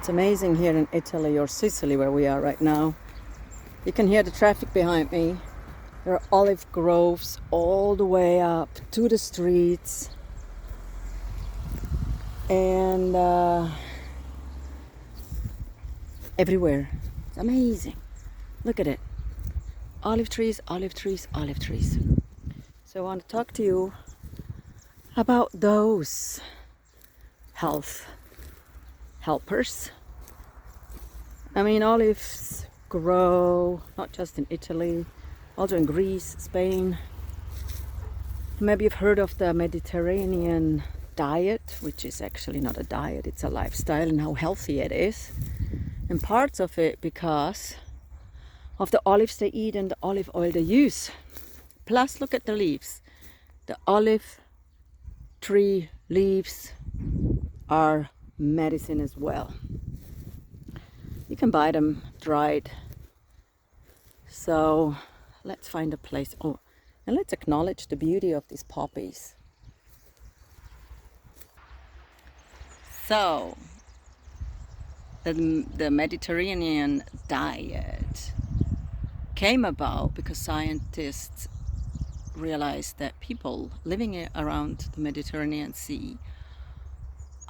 It's amazing here in Italy or Sicily where we are right now. You can hear the traffic behind me. There are olive groves all the way up to the streets. And everywhere. It's amazing. Look at it. Olive trees, olive trees, olive trees. So I want to talk to you about those health helpers. I mean, olives grow not just in Italy, also in Greece, Spain. Maybe you've heard of the Mediterranean diet, which is actually not a diet, it's a lifestyle, and how healthy it is. And parts of it because of the olives they eat and the olive oil they use. Plus, look at the leaves. The olive tree leaves are medicine as well. You can buy them dried. So let's find a place. Oh, and let's acknowledge the beauty of these poppies. So the Mediterranean diet came about because scientists realized that people living around the Mediterranean Sea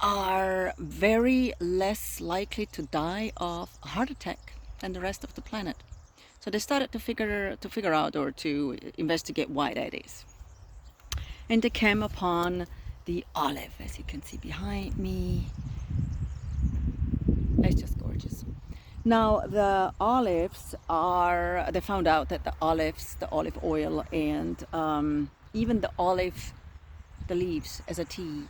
are very less likely to die of a heart attack than the rest of the planet. So they started to figure out or to investigate why that is. And they came upon the olive, as you can see behind me. It's just gorgeous. Now the olives they found out that the olive oil, and even the leaves as a tea,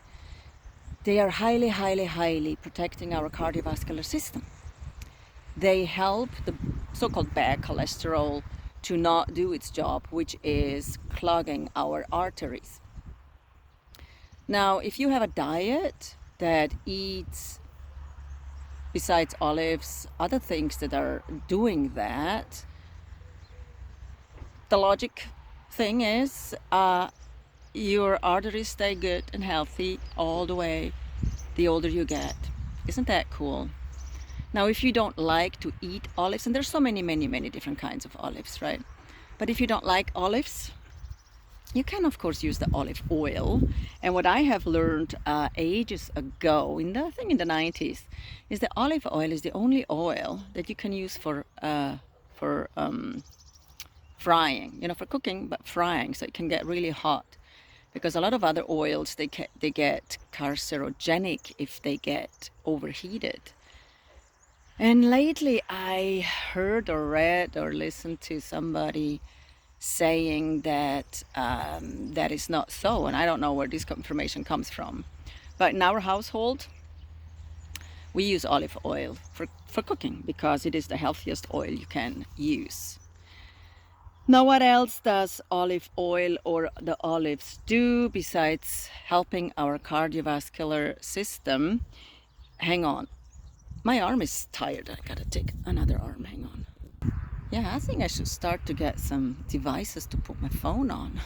they are highly, highly, highly protecting our cardiovascular system. They help the so-called bad cholesterol to not do its job, which is clogging our arteries. Now, if you have a diet that eats, besides olives, other things that are doing that, the logic thing is your arteries stay good and healthy all the way the older you get. Isn't that cool? Now, if you don't like to eat olives, and there's so many different kinds of olives, right? But if you don't like olives, you can of course use the olive oil. And what I have learned ages ago, I think in the 90s, is that olive oil is the only oil that you can use for frying, for cooking, but frying, so it can get really hot. Because a lot of other oils, they get carcinogenic if they get overheated. And lately I heard or read or listened to somebody saying that that is not so, and I don't know where this information comes from. But in our household, we use olive oil for cooking because it is the healthiest oil you can use. Now, what else does olive oil or the olives do besides helping our cardiovascular system? Hang on. My arm is tired. I gotta take another arm. Hang on. Yeah, I think I should start to get some devices to put my phone on.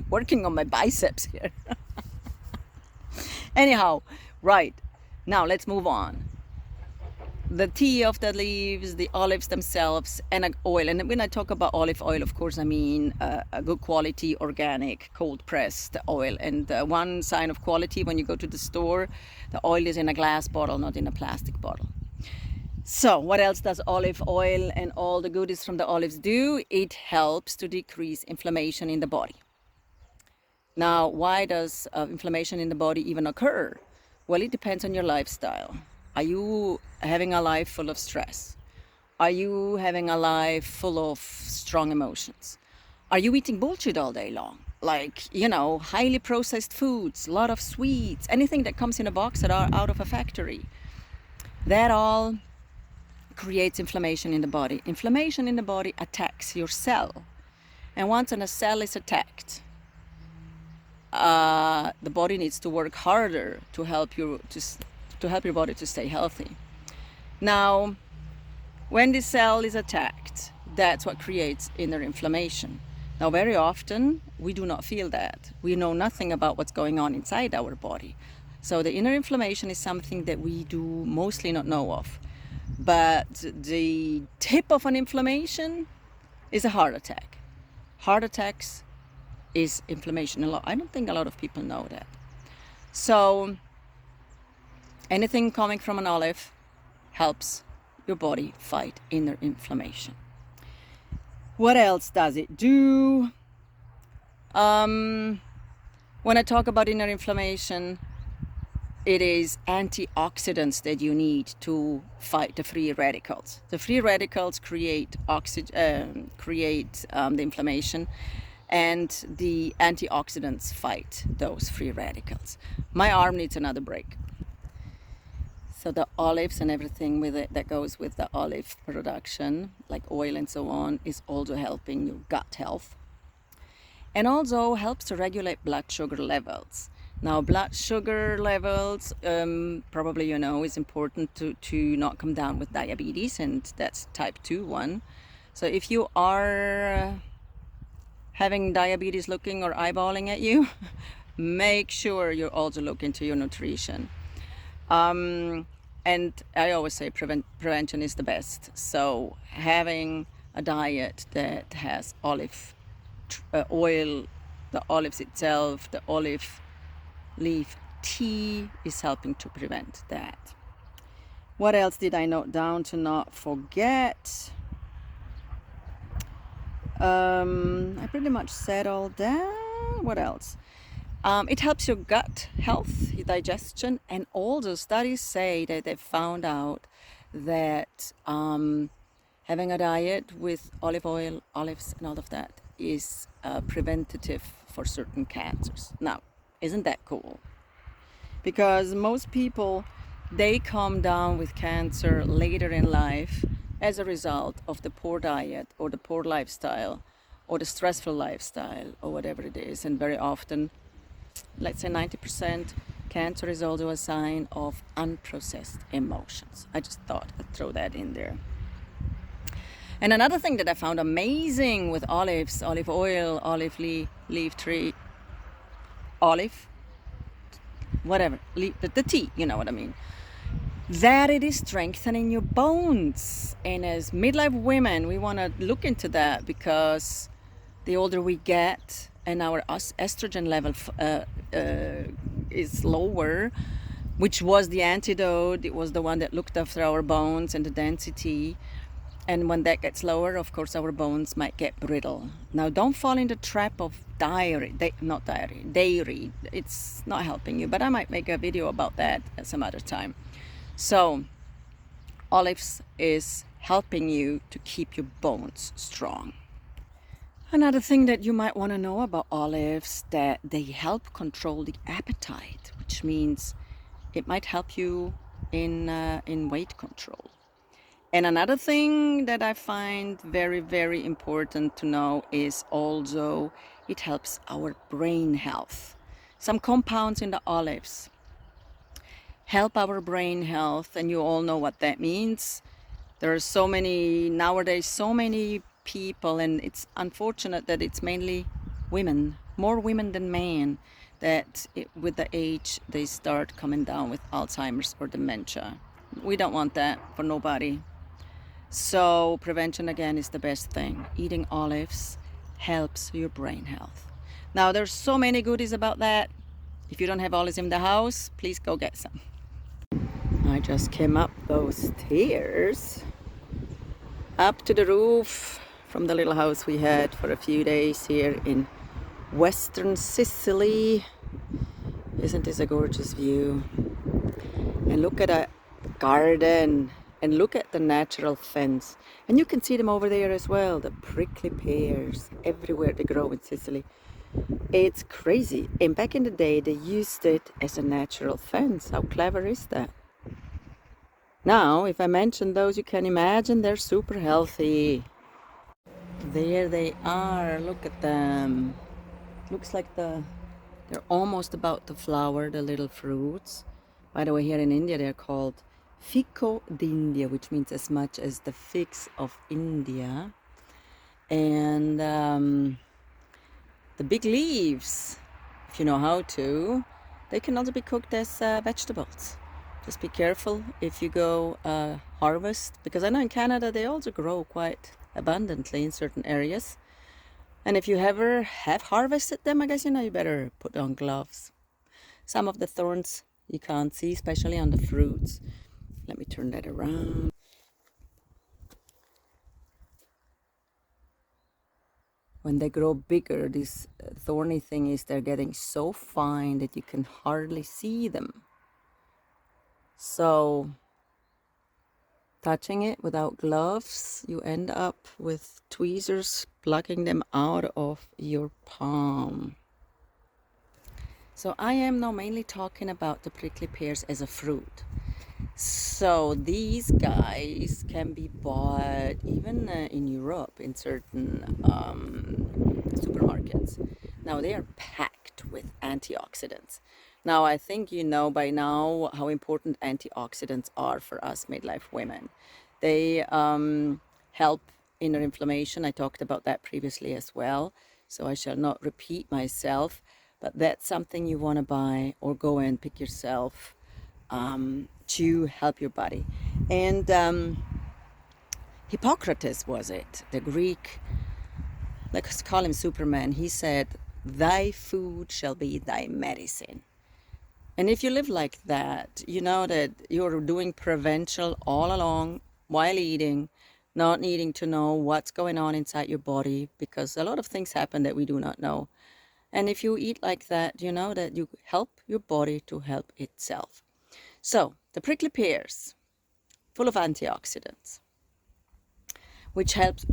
Working on my biceps here. Anyhow, right. Now let's move on. The tea of the leaves, the olives themselves, and oil. And when I talk about olive oil, of course, I mean a good quality, organic, cold pressed oil. And one sign of quality when you go to the store, the oil is in a glass bottle, not in a plastic bottle. So what else does olive oil and all the goodies from the olives do? It helps to decrease inflammation in the body. Now, why does inflammation in the body even occur? Well, it depends on your lifestyle. Are you having a life full of stress? Are you having a life full of strong emotions? Are you eating bullshit all day long? Like, highly processed foods, a lot of sweets, anything that comes in a box that are out of a factory. That all creates inflammation in the body. Inflammation in the body attacks your cell. And once a cell is attacked, the body needs to work harder to help your body to stay healthy. Now, when the cell is attacked, that's what creates inner inflammation. Now, very often we do not feel that. We know nothing about what's going on inside our body. So the inner inflammation is something that we do mostly not know of. But the tip of an inflammation is a heart attack. Heart attacks is inflammation. I don't think a lot of people know that. So anything coming from an olive helps your body fight inner inflammation. What else does it do? When I talk about inner inflammation, it is antioxidants that you need to fight the free radicals. The free radicals create the inflammation, and the antioxidants fight those free radicals. My arm needs another break. So the olives and everything with it that goes with the olive production, like oil and so on, is also helping your gut health. And also helps to regulate blood sugar levels. Now, blood sugar levels, probably you know, is important to not come down with diabetes, and that's type 2 one. So if you are having diabetes looking or eyeballing at you, make sure you also look into your nutrition. And I always say prevention is the best. So having a diet that has olive oil, the olives itself, the olive leaf tea is helping to prevent that. What else did I note down to not forget? I pretty much said all that. What else? It helps your gut health, your digestion, and all the studies say that they've found out that having a diet with olive oil, olives, and all of that is preventative for certain cancers. Now, isn't that cool? Because most people, they come down with cancer later in life as a result of the poor diet or the poor lifestyle or the stressful lifestyle or whatever it is. And very often, let's say 90%, cancer is also a sign of unprocessed emotions. I just thought I'd throw that in there. And another thing that I found amazing with olives, olive oil, olive leaf tree, olive, whatever, the tea, you know what I mean, that it is strengthening your bones. And as midlife women, we want to look into that, because the older we get and our estrogen level is lower, which was the antidote. It was the one that looked after our bones and the density. And when that gets lower, of course, our bones might get brittle. Now, don't fall in the trap of dairy. It's not helping you, but I might make a video about that at some other time. So, olives is helping you to keep your bones strong. Another thing that you might want to know about olives, that they help control the appetite, which means it might help you in weight control. And another thing that I find very, very important to know is also it helps our brain health. Some compounds in the olives help our brain health, and you all know what that means. There are so many people, and it's unfortunate that it's mainly women, more women than men, that with the age they start coming down with Alzheimer's or dementia. We don't want that for nobody. So prevention again is the best thing. Eating olives helps your brain health. Now, there's so many goodies about that. If you don't have olives in the house, please go get some. I just came up those stairs up to the roof from the little house we had for a few days here in western Sicily. Isn't this a gorgeous view? And look at that garden, and look at the natural fence. And you can see them over there as well, the prickly pears. Everywhere they grow in Sicily. It's crazy. And back in the day, they used it as a natural fence. How clever is that? Now, if I mention those, you can imagine they're super healthy. There they are. Look at them. Looks like they're almost about to flower, the little fruits. By the way, here in India, they're called fico d'India, which means as much as the figs of India. And the big leaves, if you know how to, they can also be cooked as vegetables. Just be careful if you go harvest, because I know in Canada they also grow quite abundantly in certain areas. And if you ever have harvested them, I guess you better put on gloves. Some of the thorns you can't see, especially on the fruits. Let me turn that around. When they grow bigger, this thorny thing is they're getting so fine that you can hardly see them. So touching it without gloves, you end up with tweezers plucking them out of your palm. So I am now mainly talking about the prickly pears as a fruit. So these guys can be bought even in Europe in certain supermarkets. Now they are packed with antioxidants. Now I think you know by now how important antioxidants are for us midlife women. They help inner inflammation. I talked about that previously as well, so I shall not repeat myself, but that's something you want to buy or go and pick yourself to help your body. And Hippocrates was it, the Greek, let's call him Superman. He said, "Thy food shall be thy medicine." And if you live like that, you know that you're doing prevention all along while eating, not needing to know what's going on inside your body, because a lot of things happen that we do not know. And if you eat like that, you know that you help your body to help itself. So the prickly pears, full of antioxidants, which helps,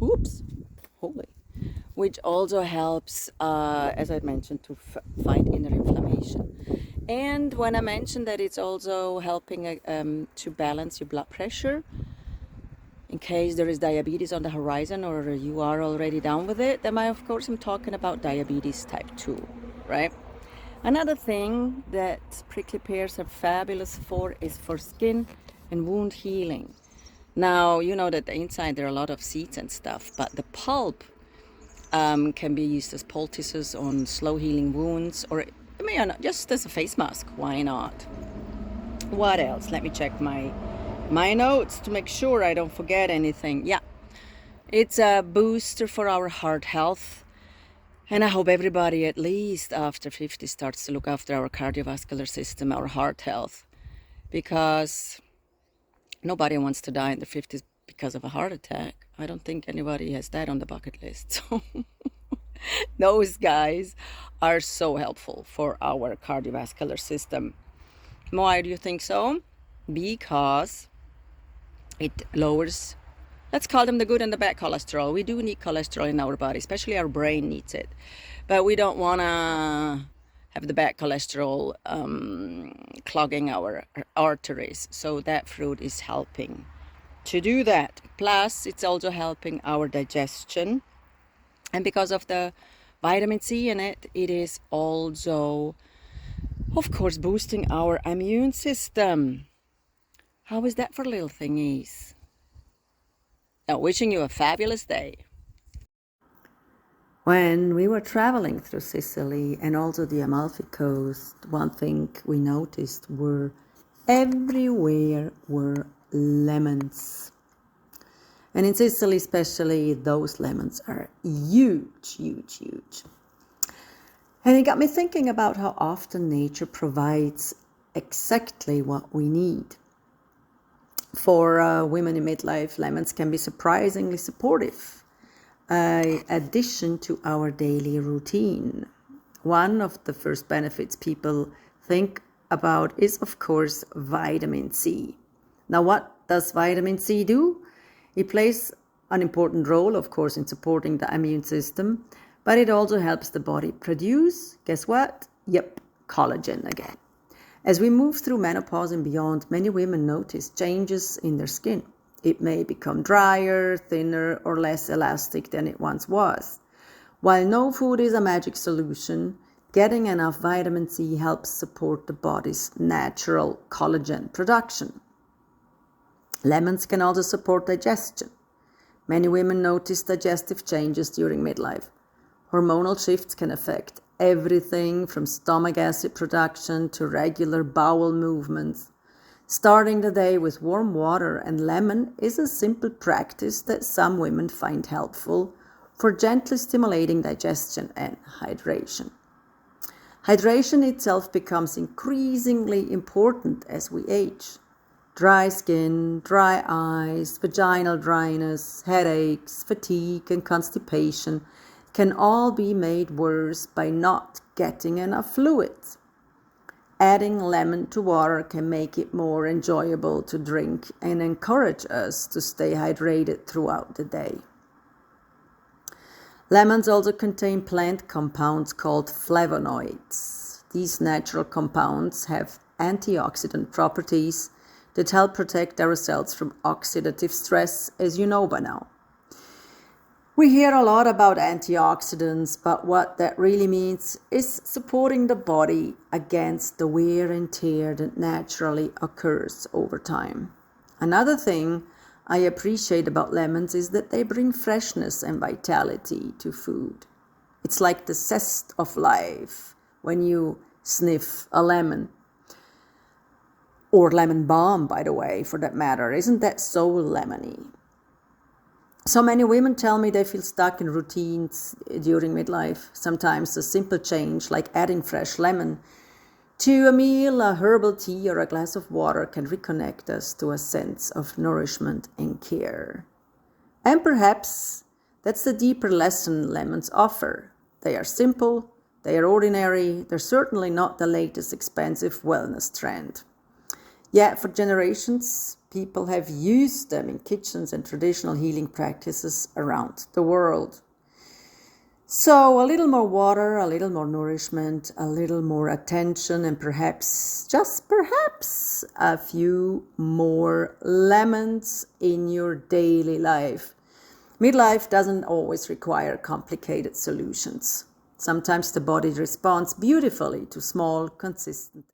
which also helps, as I mentioned, to fight inner inflammation. And when I mentioned that it's also helping to balance your blood pressure, in case there is diabetes on the horizon or you are already down with it, then of course I'm talking about diabetes type 2, right? Another thing that prickly pears are fabulous for is for skin and wound healing. Now, you know that the inside there are a lot of seeds and stuff, but the pulp can be used as poultices on slow healing wounds, or just as a face mask. Why not? What else? Let me check my notes to make sure I don't forget anything. Yeah, it's a booster for our heart health. And I hope everybody, at least after 50, starts to look after our cardiovascular system, our heart health, because nobody wants to die in the 50s because of a heart attack. I don't think anybody has that on the bucket list. So those guys are so helpful for our cardiovascular system. Why do you think so? Because it lowers, let's call them the good and the bad cholesterol. We do need cholesterol in our body, especially our brain needs it. But we don't want to have the bad cholesterol clogging our arteries. So that fruit is helping to do that. Plus, it's also helping our digestion. And because of the vitamin C in it, it is also, of course, boosting our immune system. How is that for little thingies? Now, wishing you a fabulous day. When we were traveling through Sicily and also the Amalfi Coast, one thing we noticed were everywhere were lemons. And in Sicily especially, those lemons are huge, huge, huge. And it got me thinking about how often nature provides exactly what we need. For women in midlife, lemons can be surprisingly supportive, addition to our daily routine. One of the first benefits people think about is, of course, vitamin C. Now, what does vitamin C do? It plays an important role, of course, in supporting the immune system, but it also helps the body produce, guess what? Yep, collagen again. As we move through menopause and beyond, many women notice changes in their skin. It may become drier, thinner, or less elastic than it once was. While no food is a magic solution, getting enough vitamin C helps support the body's natural collagen production. Lemons can also support digestion. Many women notice digestive changes during midlife. Hormonal shifts can affect everything from stomach acid production to regular bowel movements. Starting the day with warm water and lemon is a simple practice that some women find helpful for gently stimulating digestion and hydration. Hydration itself becomes increasingly important as we age. Dry skin, dry eyes, vaginal dryness, headaches, fatigue, and constipation can all be made worse by not getting enough fluids. Adding lemon to water can make it more enjoyable to drink and encourage us to stay hydrated throughout the day. Lemons also contain plant compounds called flavonoids. These natural compounds have antioxidant properties that help protect our cells from oxidative stress, as you know by now. We hear a lot about antioxidants, but what that really means is supporting the body against the wear and tear that naturally occurs over time. Another thing I appreciate about lemons is that they bring freshness and vitality to food. It's like the zest of life when you sniff a lemon. Or lemon balm, by the way, for that matter. Isn't that so lemony? So many women tell me they feel stuck in routines during midlife. Sometimes a simple change, like adding fresh lemon to a meal, a herbal tea, or a glass of water, can reconnect us to a sense of nourishment and care. And perhaps that's the deeper lesson lemons offer. They are simple, they are ordinary, they're certainly not the latest expensive wellness trend. Yet for generations, people have used them in kitchens and traditional healing practices around the world. So a little more water, a little more nourishment, a little more attention, and perhaps, just perhaps, a few more lemons in your daily life. Midlife doesn't always require complicated solutions. Sometimes the body responds beautifully to small, consistent